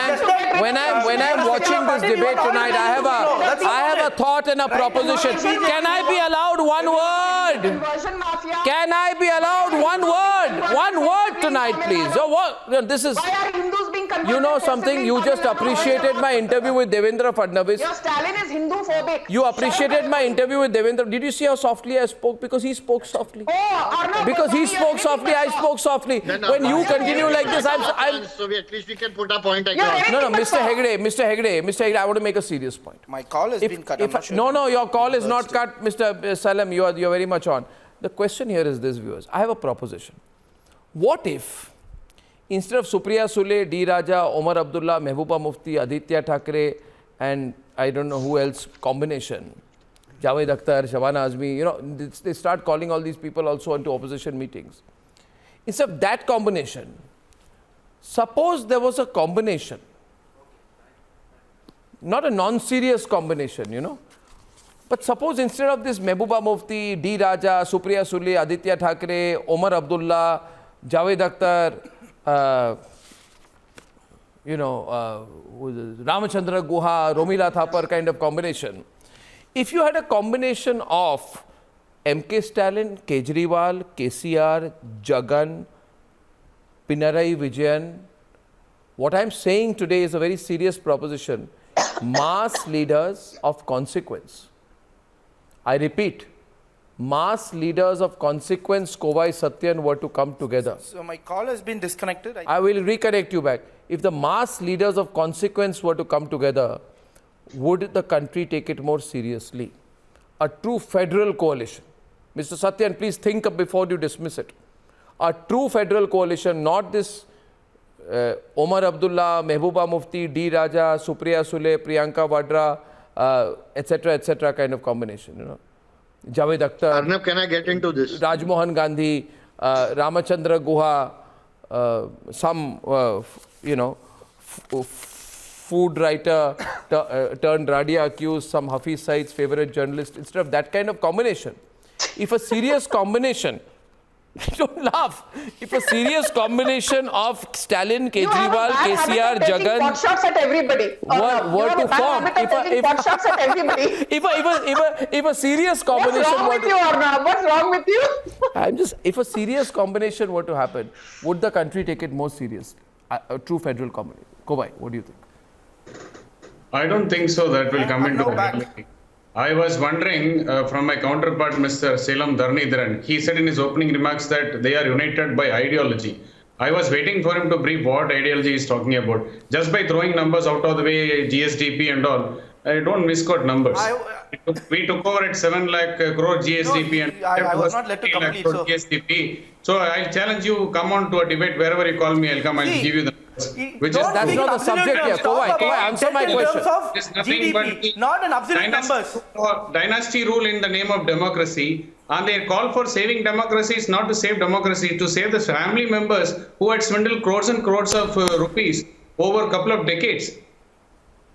I'm watching this debate tonight, I have a thought and a proposition. Can I be allowed one word? Can I be allowed one word? One word tonight, please. So what? This is. You know something? You just appreciated my interview with Devendra Fadnavis. Your Stalin is Hindu-phobic. You appreciated my interview with Devendra. Did you see how softly I spoke? Because he spoke softly. Arnab, because he spoke softly, I spoke softly. When you continue like this, I'm. So at least we can put a point across. No, Mr. Hegde, I want to make a serious point. My call has been cut. No, your call is not cut, Mr. Salam. You're very much on. The question here is this, viewers. I have a proposition. What if, instead of Supriya Sule, D. Raja, Omar Abdullah, Mehbooba Mufti, Aditya Thackeray, and I don't know who else, combination, Javed Akhtar, Shabana Azmi, they start calling all these people also into opposition meetings. Instead of that combination, suppose there was a combination, not a non-serious combination, but suppose instead of this Mehbooba Mufti, D. Raja, Supriya Sule, Aditya Thackeray, Omar Abdullah, Javed Akhtar, Ramachandra Guha, Romila Thapar kind of combination. If you had a combination of MK Stalin, Kejriwal, KCR, Jagan, Pinarayi Vijayan, what I'm saying today is a very serious proposition. Mass leaders of consequence. I repeat, mass leaders of consequence, Kovai Satyan, were to come together. So my call has been disconnected. I will reconnect you back. If the mass leaders of consequence were to come together, would the country take it more seriously? A true federal coalition. Mr. Satyan, please think before you dismiss it. A true federal coalition, not this Omar Abdullah, Mehbooba Mufti, D. Raja, Supriya Sule, Priyanka Vadra, etc. kind of combination. Javed Akhtar. Arnab, can I get into this? Rajmohan Gandhi, Ramachandra Guha, some, food writer turned Radia accused, some Hafiz Said's favorite journalist. Instead of that kind of combination, if a serious combination Don't laugh. If a serious combination of Stalin, Kejriwal, KCR, Jagan pot shots at everybody. were to form, pot shots at everybody. if a serious combination What's wrong with you, Arnab? What's wrong with you? if a serious combination were to happen, would the country take it more seriously? A true federal combination. Kovai, what do you think? I don't think so. That will come into reality. I was wondering from my counterpart, Mr. Selam Dharnidharan, he said in his opening remarks that they are united by ideology. I was waiting for him to brief what ideology he is talking about. Just by throwing numbers out of the way, GSDP and all, I don't misquote numbers. We took over at 7 lakh crore GSDP and I was not let to complete. So. GSDP. So I'll challenge you, come on to a debate wherever you call me, I'll come and give you the numbers. That's not the subject here. Kovai, answer my question. It's nothing GDP, not an absolute numbers. Dynasty rule in the name of democracy, and their call for saving democracy is not to save democracy, to save the family members who had swindled crores and crores of rupees over a couple of decades.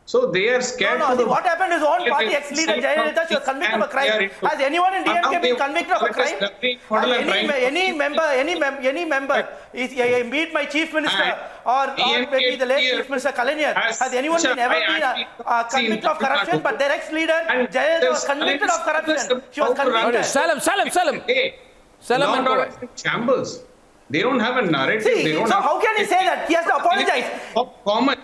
So they are scared. What happened is own party ex-leader Jayalalitha, she was convicted of a crime. Has anyone in DMK been convicted of a crime? Any member, be it my chief minister or maybe the late chief minister Kalanyar, has anyone ever been convicted of corruption? But their ex-leader Jayalalitha was convicted of corruption. She was convicted. Salam and Kovai. Shambles. They don't have a narrative. See, so how can he say that? He has to apologize. Common.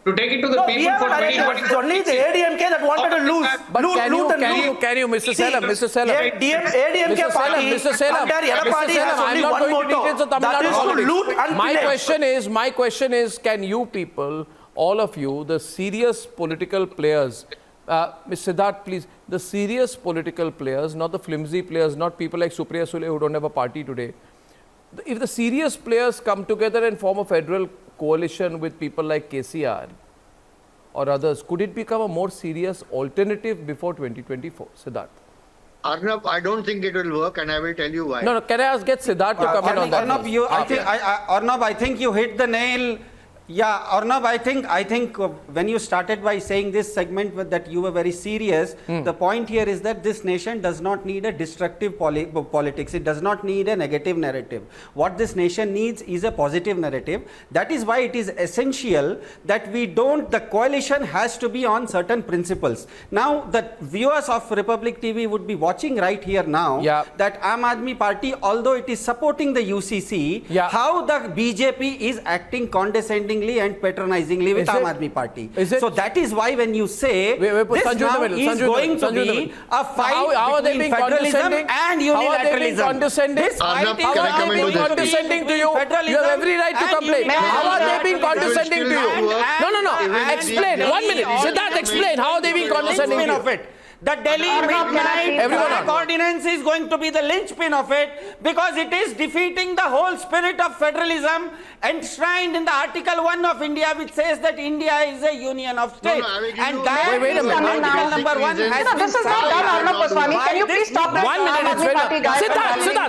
To take it to the people for 2020. It's only the ADMK that wanted to lose. But can you, Mr. Selam, ADMK party, Mr. Selam, I'm not going to details of Tamil Nadu politics. My question is, can you people, all of you, the serious political players, Mr. Siddharth, please, the serious political players, not the flimsy players, not people like Supriya Sule who don't have a party today. If the serious players come together and form a federal coalition with people like KCR or others, could it become a more serious alternative before 2024? Siddharth. Arnab, I don't think it will work, and I will tell you why. No, can I get Siddharth to comment on that? Arnab, I think you hit the nail. Yeah, Arnab, I think when you started by saying this segment that you were very serious, the point here is that this nation does not need a destructive politics. It does not need a negative narrative. What this nation needs is a positive narrative. That is why it is essential that the coalition has to be on certain principles. Now, the viewers of Republic TV would be watching right here now that Aam Aadmi Party, although it is supporting the UCC, how the BJP is acting condescendingly and patronizingly with Aam Aadmi Party. So that is why when you say this now is going to be a fight between federalism and unilateralism. This fight is condescending to you. You have every right to complain. How are they being condescending to you? No. Explain. 1 minute. Siddharth, explain. How are they being condescending to you? The Delhi Midnight Black Ordinance is going to be the linchpin of it because it is defeating the whole spirit of federalism enshrined in the Article 1 of India, which says that India is a union of states. And that wait a minute. Article number 1 has been this is not done, Arnab Goswami. Can you please stop this? 1 minute.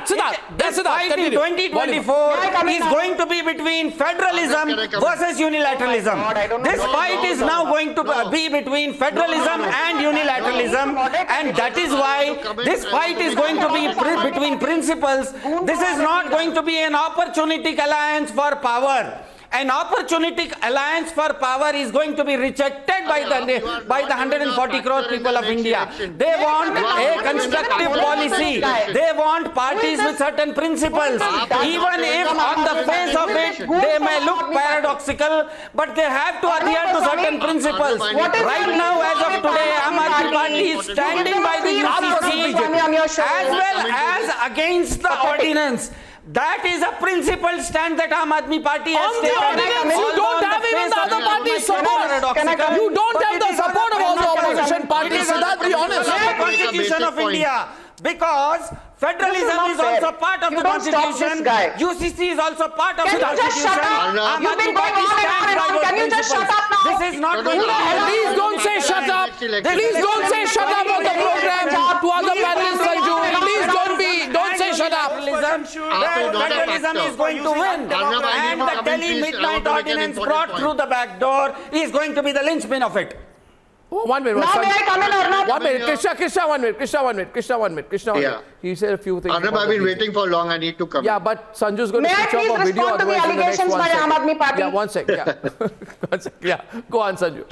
Siddharth. This fight in 2024 is going to be between federalism versus unilateralism. This fight is now going to be between federalism and unilateralism. And that is why this fight is going to be between principles. This is not going to be an opportunistic alliance for power. An opportunistic alliance for power is going to be rejected by the 140 crore people of India. They want a constructive policy. They want parties with certain principles. Even if on the face of it they may look paradoxical, but they have to adhere to certain principles. Right now, as of today, Aam Aadmi Party is standing by the UCC as well as against the ordinance. That is a principled stand that Aam Aadmi Party has taken. On the ordinance, you don't have even the other party's support. You don't have the support of all the opposition parties. So that's the honest. The Constitution of India. Because federalism is also part of the Constitution. UCC is also part of the Constitution. You've been going on and on. Can you just shut up now? This is not going to be. Please don't say shut up. Please don't say shut up on the program to other panelists, Sanju. Please don't say shut up. Federalism is going to win. And the Delhi Midnight Ordinance brought through the back door is going to be the linchpin of it. Oh, 1 minute. Now may I come in, Arnab? 1 minute. Krishna, 1 minute. Krishna, 1 minute. Krishna, 1 minute. Krishna, 1 minute. He said a few things. Arnab, I've been waiting for long. I need to come. Yeah, but Sanju's going May to I switch off a please video. respond to the Otherwise, in the next allegations 1 by second. Aam Aadmi Party? Yeah, 1 second. Yeah. 1 second. Yeah. Go on, Sanju.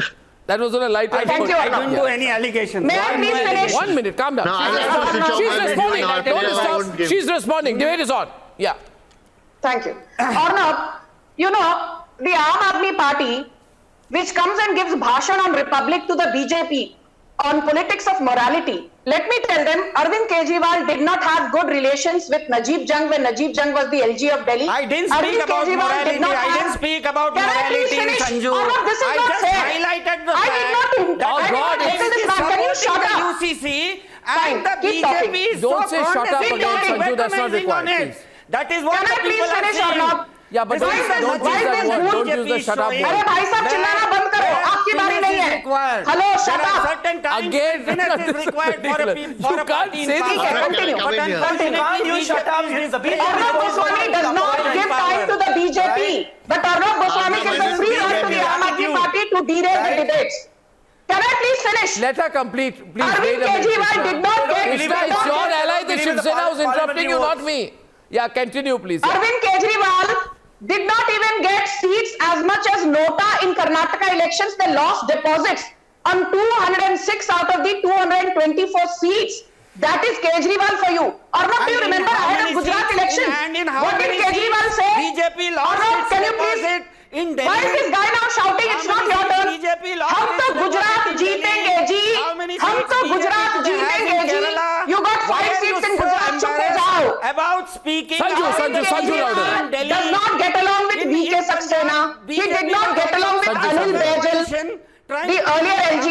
That was on a lighter Thank note. you, I Arnab. don't do any allegations. May I please finish? 1 minute. Calm down. No, I'll have to switch off She's my video responding. now. Don't I stop. won't give. She's responding. Debate is on. Yeah. Thank you. Arnab, you know, the Aam Aadmi Party, which comes and gives bhashan on Republic to the BJP on politics of morality, let me tell them, Arvind Kejriwal did not have good relations with Najib Jung when Najib Jung was the LG of Delhi. I didn't speak about morality. I didn't speak about morality, Sanju. Arnab, this is I not just fair. highlighted the I fact did not. that I did not tackle this fact. Can you shut the up? UCC Fine, and the keep talking. BJP is Don't so say shut up again, Sanju. That's not patronizing on required, it. please. That is what Can the I please people are finish, saying. Arnab? Yeah, but don't use that word. Don't use the shut up अरे word. भाई साहब चिल्लाना बंद करो, आपकी बारी नहीं है. Hello, shut up. Certain times Again, fitness is required for a You can't party in say power. this. ठीक है, continue. Come in here. Unfortunately, You shut up. BJP is the Arnab Goswami does not give time to the BJP, but Arnab Goswami gives a free run to the Aam Aadmi Party to derail the debates. Can I please finish? Let her complete. Please wait Arvind a minute. Kejriwal did not get. Krishna, it's your ally. The Shiv Sena was interrupting you, not me. Yeah, continue, please. Yeah. Arvind Kejriwal did not even get seats as much as Nota in Karnataka elections. They lost deposits on 206 out of the 224 seats. That is Kejriwal for you. Arnab, do you remember ahead of Gujarat elections? What did Kejriwal say? BJP lost Arnab, its can you please? deposit in Delhi. Why is this guy now shouting? It's not your turn. BJP lost हम तो its Gujarat deposit in जीतेंगे जी. How many हम seats तो BJP Gujarat has in जीतेंगे जी. Kerala? You got Why 5 are you seats in so Gujarat. चुप हो जाओ. embarrassed about speaking Sanju, out Sanju, in Sanju Delhi louder. and Delhi? Does not get along with In VK East Saxena. Punjab, He did not get along with Sanju, Anil Sanju. Baijal, the earlier LG.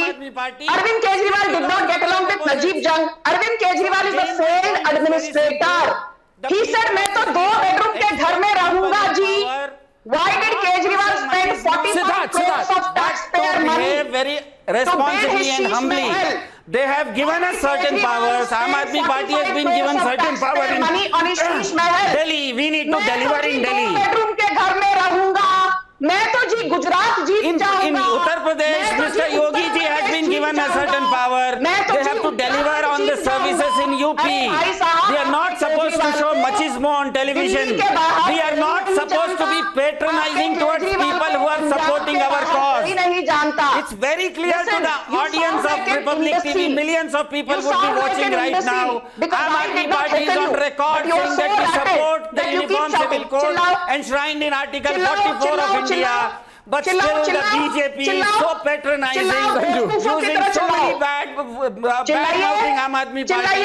Arvind Kejriwal did not get along with Najib Jung. Arvind Kejriwal is a failed administrator. He said, मैं तो 2 bedroom के घर में रहूंगा जी. Why did Kejriwal spend 45 crores of taxpayer money very to build responsibly his and sheesh humbly? mahal? They have given us certain powers. Aam Aadmi Party has been given certain power in money on his sheesh mahal. Delhi. We need to deliver in Delhi. 2 bedroom के घर में रहूंगा. मैं तो जी गुजरात जीत जाऊंगा. In Uttar Pradesh, Mr. Yogi ji has been given a certain power. They have to deliver on the services in UP. We are not supposed to show machismo on television. We are not supposed to be patronizing towards people who are supporting our cause. It's very clear to the audience of Republic TV. Millions of people would be watching right now. Aam Aadmi Party is on record saying that we support the Uniform Civil Code enshrined in Article 44 of India. But still the BJP is so patronizing, using so many bad mouthing Aam Aadmi Party.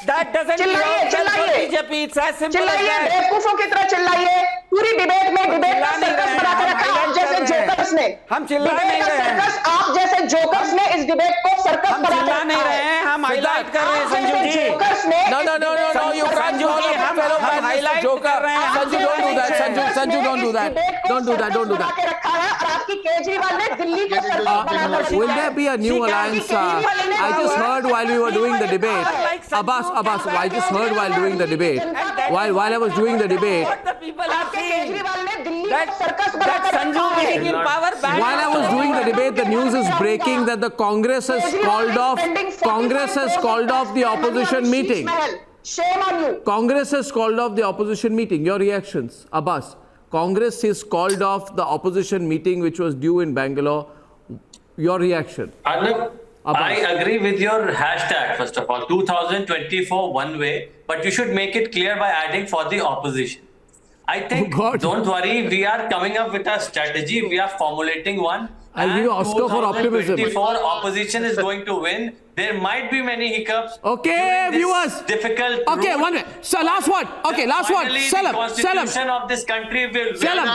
That doesn't belong for BJP. It's as simple as that. बेवकूफों की तरह चिल्लाइए. पूरी debate में debate का circus बना के रखा आप जैसे जोकर्स ने. हम चिल्ला नहीं रहे हैं. सर्कस आप जैसे जोकर्स ने इस डिबेट को सर्कस बना के चिल्ला नहीं रहे हैं. हम हाईलाइट कर रहे हैं संजू जी. जोकर्स ने No, you can't call up a fellow panelist a joker. Sanju, don't do that. Sanju, don't do that. Don't do that. Don't do that. रखा है और आपकी केजरीवाल ने दिल्ली को सर्कस बना कर Will there be a new alliance? I just heard while we were doing the debate. Abbas, I just heard while doing the debate. While I was doing the debate. That Sanju being in power. While I was doing the debate, the news is breaking that the Congress has called off the opposition meeting. Shame on you. Congress has called off the opposition meeting. Your reactions, Abbas? Congress has called off the opposition meeting which was due in Bangalore. Your reaction? Arnab, I agree with your hashtag, first of all. 2024 one way, but you should make it clear by adding for the opposition. I think, don't worry, we are coming up with a strategy. We are formulating one. I'll give you Oscar for optimism. 2024 opposition is going to win. There might be many hiccups. Okay, viewers. Difficult. Okay, route. 1 minute. So last one. Okay, last one. The constitution of this country will win. Salam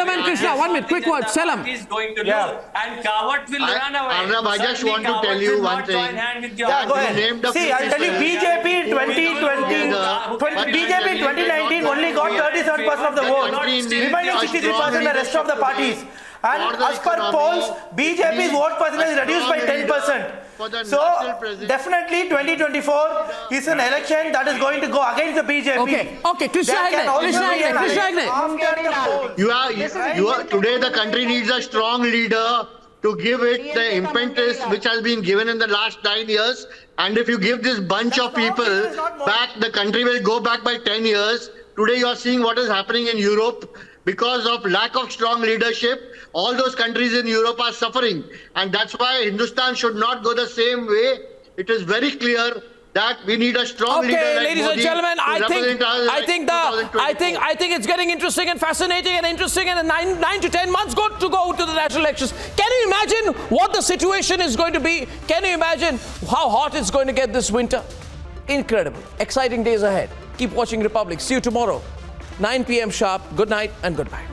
and Krishna. 1 minute. Quick word. Salam. Is going to lose, and coward will run away. Arnab, I just want to tell you one thing. Yeah, go ahead. See, I'll tell you, BJP 2019 only got 37% of the vote, remaining 63% the rest of the parties. And as per polls, BJP's vote percentage is reduced by 10%. So, definitely 2024 is an election that is going to go against the BJP. Okay, Krishna Agne. You are today the country needs a strong leader to give it the impetus which has been given in the last 9 years. And if you give this bunch of people back, the country will go back by 10 years. Today you are seeing what is happening in Europe because of lack of strong leadership. All those countries in Europe are suffering. And that's why Hindustan should not go the same way. It is very clear that we need a strong leader like ladies Modi and gentlemen, to represent us like I think it's getting interesting and fascinating and interesting, and in 9 to 10 months got to go to the national elections. Can you imagine what the situation is going to be? Can you imagine how hot it's going to get this winter? Incredible. Exciting days ahead. Keep watching Republic. See you tomorrow, 9 p.m. sharp. Good night and goodbye.